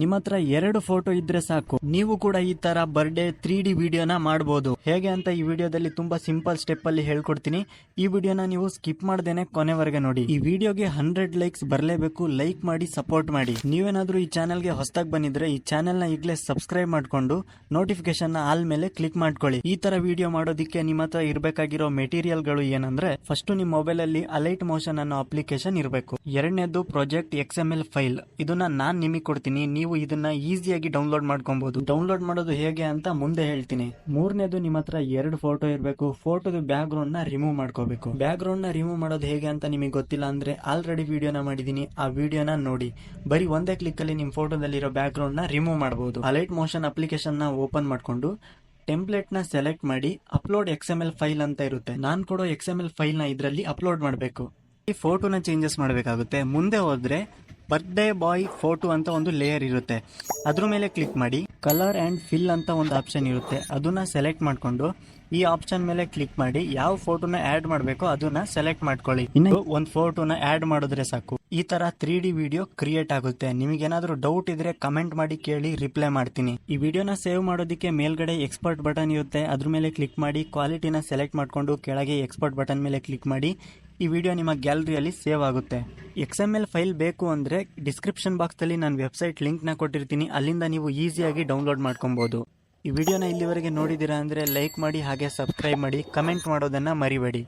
ನಿಮ್ಮ ಹತ್ರ 2 ಫೋಟೋ ಇದ್ರೆ ಸಾಕು, ನೀವು ಕೂಡ ಈ ತರ ಬರ್ಡೇ 3D ವಿಡಿಯೋನ ಮಾಡಬಹುದು. ಹೇಗೆ ಅಂತ ಈ ವಿಡಿಯೋದಲ್ಲಿ ತುಂಬಾ ಸಿಂಪಲ್ ಸ್ಟೆಪ್ ಅಲ್ಲಿ ಹೇಳ್ಕೊಡ್ತೀನಿ. ಈ ವಿಡಿಯೋನ ನೀವು ಸ್ಕಿಪ್ ಮಾಡ್ದೇನೆ ಕೊನೆವರೆಗೆ ನೋಡಿ. ಈ ವಿಡಿಯೋಗೆ 100 ಲೈಕ್ಸ್ ಬರಲೇಬೇಕು. ಲೈಕ್ ಮಾಡಿ ಸಪೋರ್ಟ್ ಮಾಡಿ. ನೀವೇನಾದ್ರೂ ಈ ಚಾನೆಲ್ಗೆ ಹೊಸದಾಗಿ ಬಂದಿದ್ರೆ ಈ ಚಾನೆಲ್ ನ ಈಗಲೇ ಸಬ್ಸ್ಕ್ರೈಬ್ ಮಾಡ್ಕೊಂಡು ನೋಟಿಫಿಕೇಶನ್ ನ ಆಲ್ ಮೇಲೆ ಕ್ಲಿಕ್ ಮಾಡ್ಕೊಳ್ಳಿ. ಈ ತರ ವಿಡಿಯೋ ಮಾಡೋದಕ್ಕೆ ನಿಮ್ಮ ಹತ್ರ ಇರಬೇಕಾಗಿರೋ ಮೆಟೀರಿಯಲ್ ಗಳು ಏನಂದ್ರೆ, ಫಸ್ಟ್ ನಿಮ್ಮ ಮೊಬೈಲ್ ಅಲ್ಲಿ ಅಲೈಟ್ ಮೋಷನ್ ಅನ್ನೋ ಅಪ್ಲಿಕೇಶನ್ ಇರಬೇಕು. ಎರಡನೇದು ಪ್ರಾಜೆಕ್ಟ್ XML ಫೈಲ್. ಇದನ್ನ ನಾನ್ ನಿಮಗೆ ಕೊಡ್ತೀನಿ, ನೀವು ಇದನ್ನ ಈಸಿಯಾಗಿ ಡೌನ್ಲೋಡ್ ಮಾಡ್ಕೊಬಹುದು. ಡೌನ್ಲೋಡ್ ಮಾಡೋದು ಹೇಗೆ ಅಂತ ಮುಂದೆ ಹೇಳ್ತೀನಿ. ಮೂರನೇದು ನಿಮ್ಮ ಹತ್ರ 2 ಫೋಟೋ ಇರಬೇಕು. ಫೋಟೋದ ಬ್ಯಾಕ್ ಗ್ರೌಂಡ್ ನ ರಿಮೂವ್ ಮಾಡ್ಕೋಬೇಕು. ಬ್ಯಾಕ್ ಗ್ರೌಂಡ್ ನ ರಿಮೂವ್ ಮಾಡೋದು ಹೇಗೆ ಅಂತ ನಿಮಗೆ ಗೊತ್ತಿಲ್ಲ ಅಂದ್ರೆ ಆಲ್ರೆಡಿ ವಿಡಿಯೋನ ಮಾಡಿದೀನಿ, ಆ ವಿಡಿಯೋನ ನೋಡಿ. ಬರೀ ಒಂದೇ ಕ್ಲಿಕ್ ಅಲ್ಲಿ ನಿಮ್ ಫೋಟೋದಲ್ಲಿರೋ ಬ್ಯಾಕ್ ಗ್ರೌಂಡ್ ನ ರಿಮೂವ್ ಮಾಡಬಹುದು. ಅಲೈಟ್ ಮೋಷನ್ ಅಪ್ಲಿಕೇಶನ್ ನ ಓಪನ್ ಮಾಡ್ಕೊಂಡು ಟೆಂಪ್ಲೇಟ್ ನ ಸೆಲೆಕ್ಟ್ ಮಾಡಿ ಅಪ್ಲೋಡ್ XML ಫೈಲ್ ಅಂತ ಇರುತ್ತೆ. ನಾನ್ ಕೊಡೋ XML ಫೈಲ್ ನ ಇದರಲ್ಲಿ ಅಪ್ಲೋಡ್ ಮಾಡಬೇಕು. ಈ ಫೋಟೋನ ಚೇಂಜಸ್ ಮಾಡಬೇಕಾಗುತ್ತೆ. ಮುಂದೆ ಹೋದ್ರೆ ಬರ್ತ್ಡೇ ಬಾಯ್ ಫೋಟೋ ಅಂತ ಒಂದು ಲೇಯರ್ ಇರುತ್ತೆ, ಅದ್ರ ಮೇಲೆ ಕ್ಲಿಕ್ ಮಾಡಿ. ಕಲರ್ ಅಂಡ್ ಫಿಲ್ ಅಂತ ಒಂದು ಆಪ್ಷನ್ ಇರುತ್ತೆ, ಅದನ್ನ ಸೆಲೆಕ್ಟ್ ಮಾಡ್ಕೊಂಡು ಈ ಆಪ್ಷನ್ ಮೇಲೆ ಕ್ಲಿಕ್ ಮಾಡಿ ಯಾವ ಫೋಟೋನ ಆಡ್ ಮಾಡಬೇಕೋ ಅದನ್ನ ಸೆಲೆಕ್ಟ್ ಮಾಡ್ಕೊಳ್ಳಿ. ಇನ್ನು ಒಂದು ಫೋಟೋನ ಆಡ್ ಮಾಡಿದ್ರೆ ಸಾಕು, ಈ ತರ 3D ವಿಡಿಯೋ ಕ್ರಿಯೇಟ್ ಆಗುತ್ತೆ. ನಿಮಗೇನಾದ್ರೂ ಡೌಟ್ ಇದ್ರೆ ಕಮೆಂಟ್ ಮಾಡಿ ಕೇಳಿ, ರಿಪ್ಲೈ ಮಾಡ್ತೀನಿ. ಈ ವಿಡಿಯೋನ ಸೇವ್ ಮಾಡೋದಕ್ಕೆ ಮೇಲ್ಗಡೆ ಎಕ್ಸ್ಪೋರ್ಟ್ ಬಟನ್ ಇರುತ್ತೆ, ಅದ್ರ ಮೇಲೆ ಕ್ಲಿಕ್ ಮಾಡಿ ಕ್ವಾಲಿಟಿನ ಸೆಲೆಕ್ಟ್ ಮಾಡ್ಕೊಂಡು ಕೆಳಗೆ ಎಕ್ಸ್ಪೋರ್ಟ್ ಬಟನ್ ಮೇಲೆ ಕ್ಲಿಕ್ ಮಾಡಿ. ಈ ವಿಡಿಯೋ ನಿಮ್ಮ ಗ್ಯಾಲರಿಯಲ್ಲಿ ಸೇವ್ ಆಗುತ್ತೆ. XML ಫೈಲ್ ಬೇಕು ಅಂದ್ರೆ ಡಿಸ್ಕ್ರಿಪ್ಷನ್ ಬಾಕ್ಸ್ ಅಲ್ಲಿ ನಾನು ವೆಬ್ಸೈಟ್ ಲಿಂಕ್ ನ ಕೊಟ್ಟಿರ್ತೀನಿ, ಅಲ್ಲಿಂದ ನೀವು ಈಸಿಯಾಗಿ ಡೌನ್ಲೋಡ್ ಮಾಡ್ಕೊಬಹುದು. ಈ ವಿಡಿಯೋನ ಇಲ್ಲಿವರೆಗೆ ನೋಡಿದೀರಾ ಅಂದ್ರೆ ಲೈಕ್ ಮಾಡಿ, ಹಾಗೆ ಸಬ್ಸ್ಕ್ರೈಬ್ ಮಾಡಿ, ಕಮೆಂಟ್ ಮಾಡೋದನ್ನ ಮರಿಬೇಡಿ.